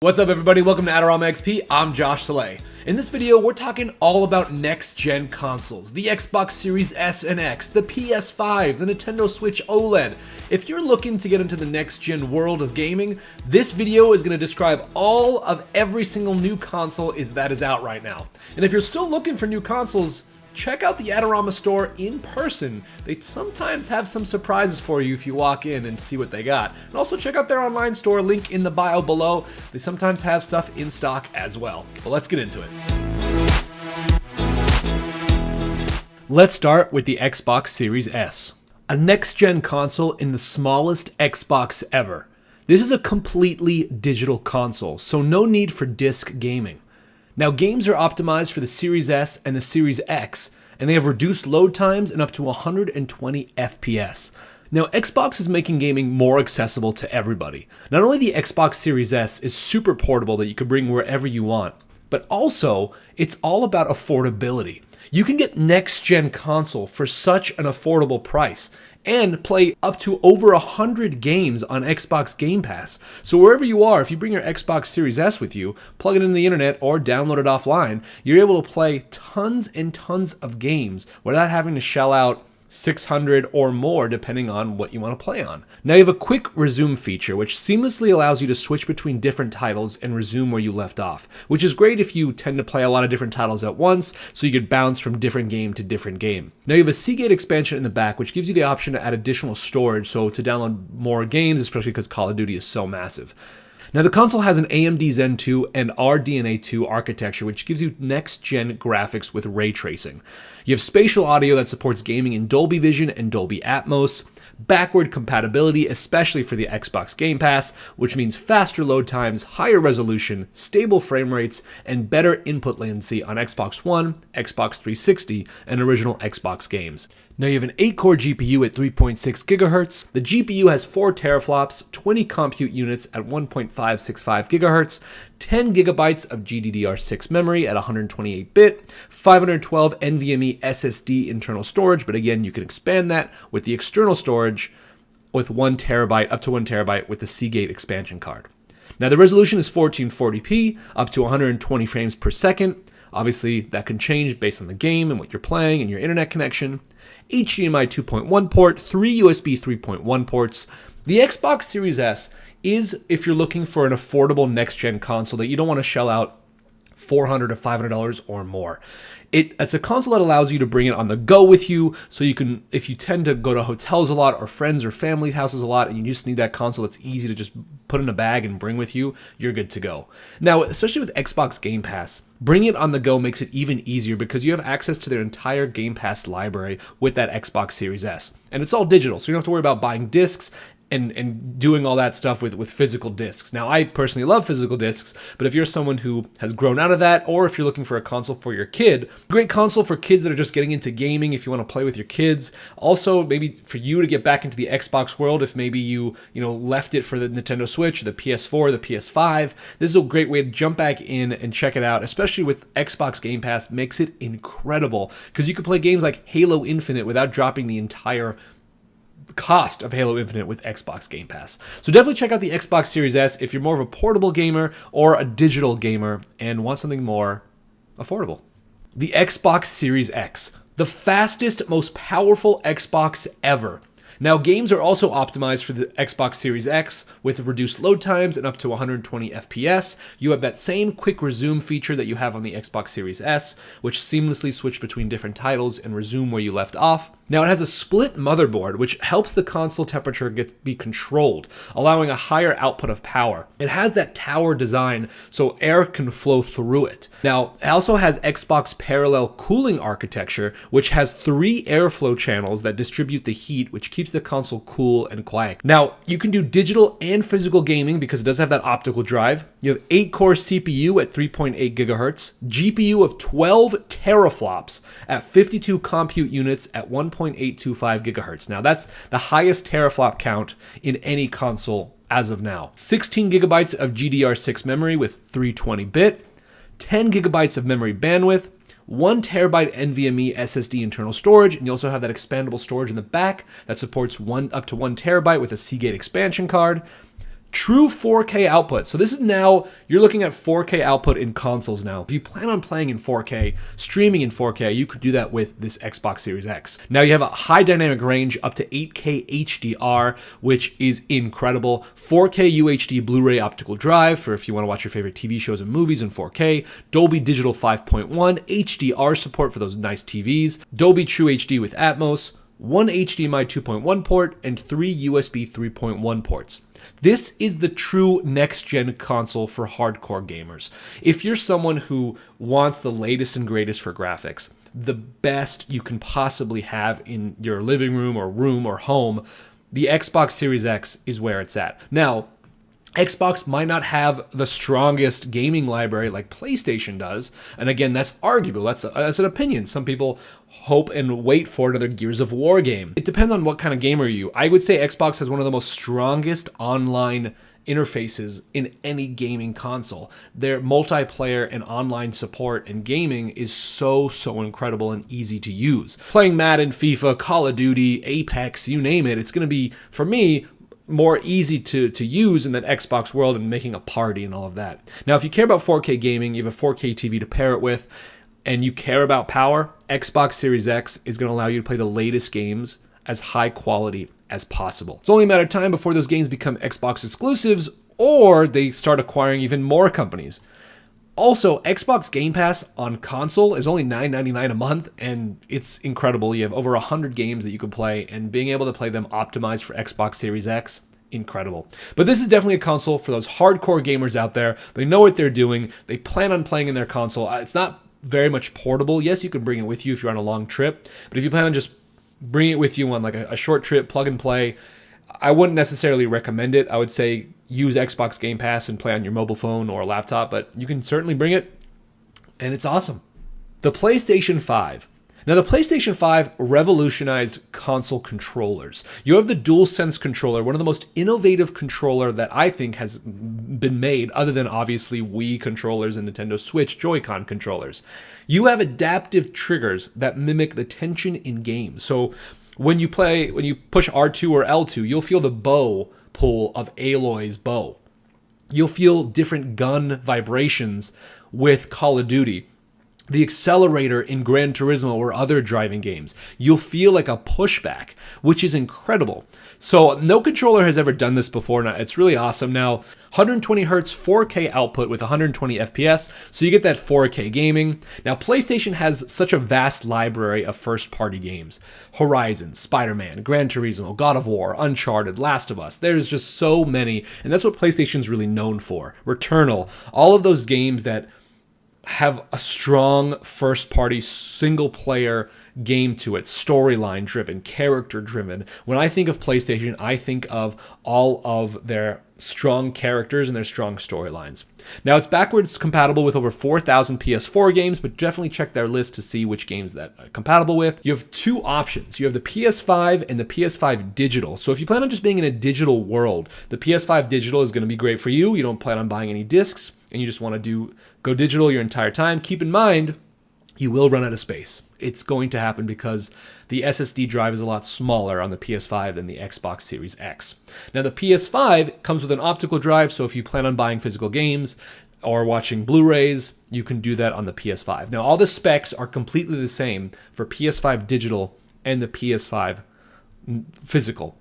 What's up everybody, welcome to AdoramaXP, I'm Josh Saleh. In this video, we're talking all about next-gen consoles, the Xbox Series S and X, the PS5, the Nintendo Switch OLED. If you're looking to get into the next-gen world of gaming, this video is going to describe all of every single new console that is out right now. And if you're still looking for new consoles, check out the Adorama store in person. They sometimes have some surprises for you if you walk in and see what they got. And also check out their online store, link in the bio below. They sometimes have stuff in stock as well. But let's get into it. Let's start with the Xbox Series S, a next-gen console in the smallest Xbox ever. This is a completely digital console, so no need for disc gaming. Now, games are optimized for the Series S and the Series X, and they have reduced load times and up to 120 FPS. Now, Xbox is making gaming more accessible to everybody. Not only the Xbox Series S is super portable that you can bring wherever you want, but also it's all about affordability. You can get next-gen console for such an affordable price and play up to over 100 games on Xbox Game Pass. So wherever you are, if you bring your Xbox Series S with you, plug it into the internet or download it offline, you're able to play tons and tons of games without having to shell out $600 or more depending on what you want to play on. Now you have a quick resume feature which seamlessly allows you to switch between different titles and resume where you left off, which is great if you tend to play a lot of different titles at once, so you could bounce from different game to different game. Now you have a Seagate expansion in the back which gives you the option to add additional storage, so to download more games, especially because Call of Duty is so massive. Now the console has an AMD Zen 2 and RDNA 2 architecture which gives you next-gen graphics with ray tracing. You have spatial audio that supports gaming in Dolby Vision and Dolby Atmos, backward compatibility especially for the Xbox Game Pass, which means faster load times, higher resolution, stable frame rates, and better input latency on Xbox One, Xbox 360, and original Xbox games. Now you have an 8-core GPU at 3.6 GHz. The GPU has 4 teraflops, 20 compute units at 1.565 GHz, 10 GB of GDDR6 memory at 128-bit, 512 NVMe SSD internal storage, but again, you can expand that with the external storage with 1 TB, up to 1 TB with the Seagate expansion card. Now the resolution is 1440p, up to 120 frames per second. Obviously, that can change based on the game and what you're playing and your internet connection. HDMI 2.1 port, 3 USB 3.1 ports. The Xbox Series S is if you're looking for an affordable next-gen console that you don't want to shell out $400 to $500 or more. It's a console that allows you to bring it on the go with you, so you can, if you tend to go to hotels a lot or friends or family houses a lot and you just need that console that's easy to just put in a bag and bring with you, you're good to go. Now, especially with Xbox Game Pass, bringing it on the go makes it even easier because you have access to their entire Game Pass library with that Xbox Series S. And it's all digital, so you don't have to worry about buying discs and doing all that stuff with physical discs. Now, I personally love physical discs, but if you're someone who has grown out of that, or if you're looking for a console for your kid, great console for kids that are just getting into gaming if you want to play with your kids. Also, maybe for you to get back into the Xbox world if maybe you left it for the Nintendo Switch, the PS4, the PS5. This is a great way to jump back in and check it out, especially with Xbox Game Pass. Makes it incredible because you can play games like Halo Infinite without dropping the entire cost of Halo Infinite with Xbox Game Pass. So definitely check out the Xbox Series S if you're more of a portable gamer or a digital gamer and want something more affordable. The Xbox Series X, the fastest, most powerful Xbox ever. Now, games are also optimized for the Xbox Series X with reduced load times and up to 120 FPS. You have that same quick resume feature that you have on the Xbox Series S, which seamlessly switch between different titles and resume where you left off. Now, it has a split motherboard, which helps the console temperature be controlled, allowing a higher output of power. It has that tower design, so air can flow through it. Now, it also has Xbox parallel cooling architecture, which has 3 airflow channels that distribute the heat, which keeps the console cool and quiet. Now, you can do digital and physical gaming because it does have that optical drive. You have 8-core CPU at 3.8 GHz, GPU of 12 teraflops at 52 compute units at 1.825 GHz. Now, that's the highest teraflop count in any console as of now. 16 gigabytes of GDDR6 memory with 320-bit, 10 gigabytes of memory bandwidth, 1 terabyte NVMe SSD internal storage, and you also have that expandable storage in the back that supports up to 1 terabyte with a Seagate expansion card. True 4K output. So this is now, you're looking at 4K output in consoles now. If you plan on playing in 4K, streaming in 4K, you could do that with this Xbox Series X. Now you have a high dynamic range up to 8K HDR, which is incredible. 4K UHD Blu-ray optical drive for if you want to watch your favorite TV shows and movies in 4K. Dolby Digital 5.1, HDR support for those nice TVs. Dolby True HD with Atmos. 1 HDMI 2.1 port, and 3 USB 3.1 ports. This is the true next-gen console for hardcore gamers. If you're someone who wants the latest and greatest for graphics, the best you can possibly have in your living room or home, the Xbox Series X is where it's at. Now, Xbox might not have the strongest gaming library like PlayStation does. And again, that's arguable. That's an opinion. Some people hope and wait for another Gears of War game. It depends on what kind of gamer you. I would say Xbox has one of the most strongest online interfaces in any gaming console. Their multiplayer and online support and gaming is so incredible and easy to use. Playing Madden, FIFA, Call of Duty, Apex, you name it, it's going to be, for me, more easy to use in that Xbox world and making a party and all of that. Now, if you care about 4K gaming, you have a 4K TV to pair it with, and you care about power, Xbox Series X is going to allow you to play the latest games as high quality as possible. It's only a matter of time before those games become Xbox exclusives or they start acquiring even more companies. Also, Xbox Game Pass on console is only $9.99 a month, and it's incredible. You have over 100 games that you can play, and being able to play them optimized for Xbox Series X, incredible. But this is definitely a console for those hardcore gamers out there. They know what they're doing. They plan on playing in their console. It's not very much portable. Yes, you can bring it with you if you're on a long trip, but if you plan on just bringing it with you on like a short trip, plug and play, I wouldn't necessarily recommend it. I would say use Xbox Game Pass and play on your mobile phone or laptop, but you can certainly bring it, and it's awesome. The PlayStation 5. Now, the PlayStation 5 revolutionized console controllers. You have the DualSense controller, one of the most innovative controller that I think has been made, other than obviously Wii controllers and Nintendo Switch Joy-Con controllers. You have adaptive triggers that mimic the tension in games. So when you push R2 or L2, you'll feel the bow pull of Aloy's bow. You'll feel different gun vibrations with Call of Duty. The accelerator in Gran Turismo or other driving games. You'll feel like a pushback, which is incredible. So no controller has ever done this before. Now, it's really awesome. Now, 120 hertz 4K output with 120 FPS, so you get that 4K gaming. Now, PlayStation has such a vast library of first-party games. Horizon, Spider-Man, Gran Turismo, God of War, Uncharted, Last of Us. There's just so many, and that's what PlayStation's really known for. Returnal, all of those games that have a strong first-party single-player game to it, storyline-driven, character-driven. When I think of PlayStation, I think of all of their strong characters and their strong storylines. Now, it's backwards compatible with over 4,000 PS4 games, but definitely check their list to see which games that are compatible with. You have two options. You have the PS5 and the PS5 Digital. So if you plan on just being in a digital world, the PS5 Digital is going to be great for you. You don't plan on buying any discs, and you just want to go digital your entire time. Keep in mind, you will run out of space. It's going to happen because the SSD drive is a lot smaller on the PS5 than the Xbox Series X. Now, the PS5 comes with an optical drive, so if you plan on buying physical games or watching Blu-rays, you can do that on the PS5. Now, all the specs are completely the same for PS5 Digital and the PS5 Physical.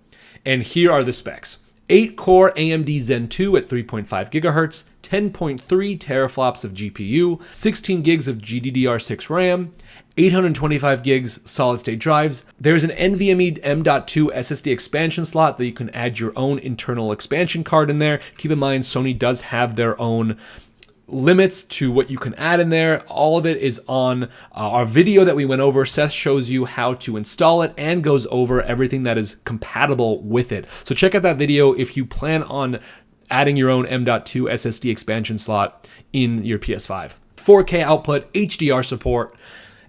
And here are the specs. 8-core AMD Zen 2 at 3.5 GHz, 10.3 teraflops of GPU, 16 gigs of GDDR6 RAM, 825 gigs solid-state drives. There's an NVMe M.2 SSD expansion slot that you can add your own internal expansion card in there. Keep in mind, Sony does have their own limits to what you can add in there. All of it is on our video that we went over. Seth shows you how to install it and goes over everything that is compatible with it. So check out that video if you plan on adding your own M.2 SSD expansion slot in your PS5. 4K output, HDR support.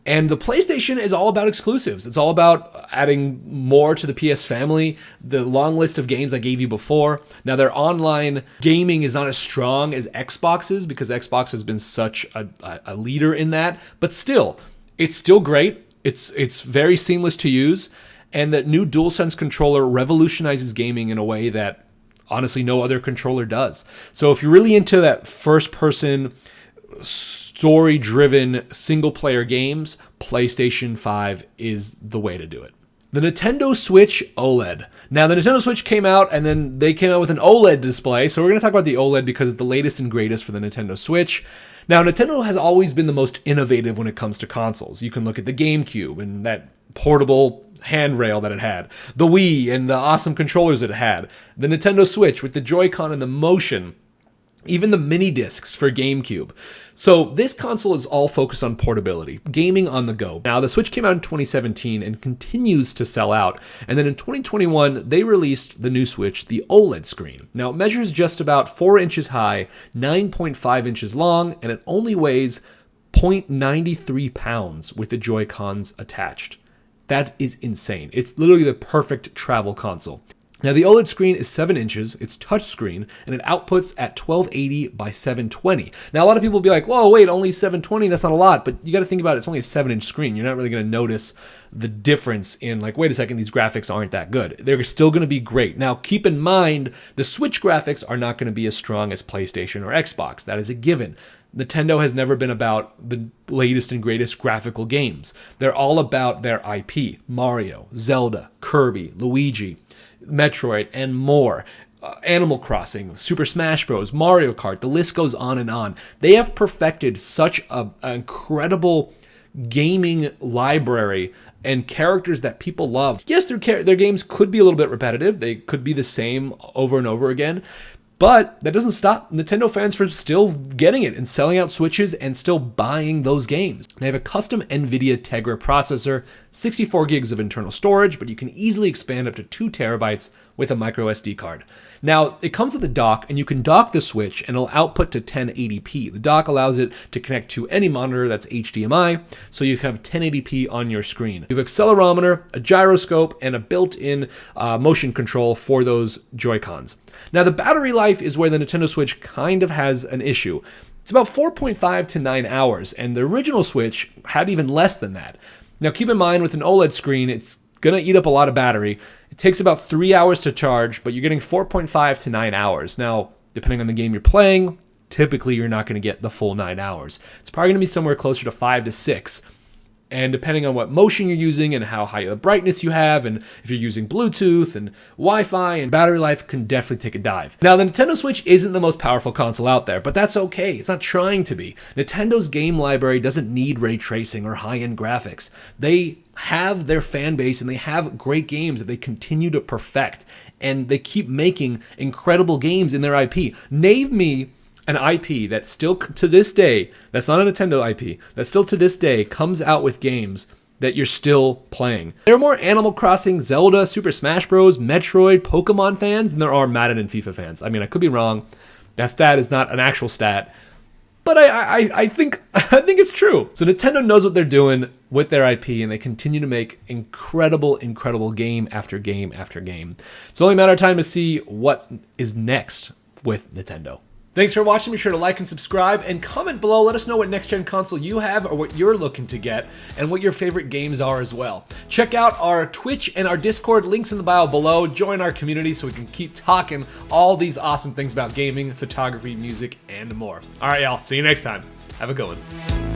And the PlayStation is all about exclusives. It's all about adding more to the PS family. The long list of games I gave you before. Now, their online gaming is not as strong as Xbox's because Xbox has been such a leader in that. But still, it's still great. It's very seamless to use. And that new DualSense controller revolutionizes gaming in a way that honestly no other controller does. So if you're really into that first-person, story-driven, single-player games, PlayStation 5 is the way to do it. The Nintendo Switch OLED. Now, the Nintendo Switch came out, and then they came out with an OLED display, so we're going to talk about the OLED because it's the latest and greatest for the Nintendo Switch. Now, Nintendo has always been the most innovative when it comes to consoles. You can look at the GameCube and that portable handrail that it had, the Wii and the awesome controllers it had, the Nintendo Switch with the Joy-Con and the motion, even the mini discs for GameCube. So this console is all focused on portability, gaming on the go. Now the Switch came out in 2017 and continues to sell out. And then in 2021, they released the new Switch, the OLED screen. Now it measures just about 4 inches high, 9.5 inches long, and it only weighs 0.93 pounds with the Joy-Cons attached. That is insane. It's literally the perfect travel console. Now the OLED screen is 7 inches, it's touchscreen, and it outputs at 1280 by 720. Now a lot of people will be like, whoa, wait, only 720, that's not a lot, but you gotta think about it, it's only a 7-inch screen. You're not really gonna notice the difference in like, wait a second, these graphics aren't that good. They're still gonna be great. Now keep in mind, the Switch graphics are not gonna be as strong as PlayStation or Xbox. That is a given. Nintendo has never been about the latest and greatest graphical games. They're all about their IP, Mario, Zelda, Kirby, Luigi, Metroid, and more. Animal Crossing, Super Smash Bros, Mario Kart, the list goes on and on. They have perfected such an incredible gaming library and characters that people love. Yes, their games could be a little bit repetitive. They could be the same over and over again. But that doesn't stop Nintendo fans from still getting it and selling out Switches and still buying those games. They have a custom NVIDIA Tegra processor, 64 gigs of internal storage, but you can easily expand up to 2 terabytes with a micro SD card. Now, it comes with a dock, and you can dock the Switch, and it'll output to 1080p. The dock allows it to connect to any monitor that's HDMI, so you have 1080p on your screen. You have an accelerometer, a gyroscope, and a built-in motion control for those Joy-Cons. Now, the battery life is where the Nintendo Switch kind of has an issue. It's about 4.5 to 9 hours, and the original Switch had even less than that. Now, keep in mind, with an OLED screen, it's gonna eat up a lot of battery. It takes about 3 hours to charge, but you're getting 4.5 to 9 hours. Now, depending on the game you're playing, typically you're not gonna get the full 9 hours. It's probably gonna be somewhere closer to 5 to 6. And depending on what motion you're using and how high the brightness you have, and if you're using Bluetooth and Wi-Fi, and battery life can definitely take a dive. Now, the Nintendo Switch isn't the most powerful console out there, but that's okay. It's not trying to be. Nintendo's game library doesn't need ray tracing or high-end graphics. They have their fan base and they have great games that they continue to perfect, and they keep making incredible games in their IP. Name me an IP that still to this day, that's not a Nintendo IP, that still to this day comes out with games that you're still playing. There are more Animal Crossing, Zelda, Super Smash Bros, Metroid, Pokemon fans than there are Madden and FIFA fans. I mean, I could be wrong. That stat is not an actual stat, but I think it's true. So Nintendo knows what they're doing with their IP, and they continue to make incredible game after game after game. It's only a matter of time to see what is next with Nintendo. Thanks for watching. Be sure to like and subscribe and comment below. Let us know what next-gen console you have or what you're looking to get and what your favorite games are as well. Check out our Twitch and our Discord, links in the bio below. Join our community so we can keep talking all these awesome things about gaming, photography, music, and more. All right, y'all. See you next time. Have a good one.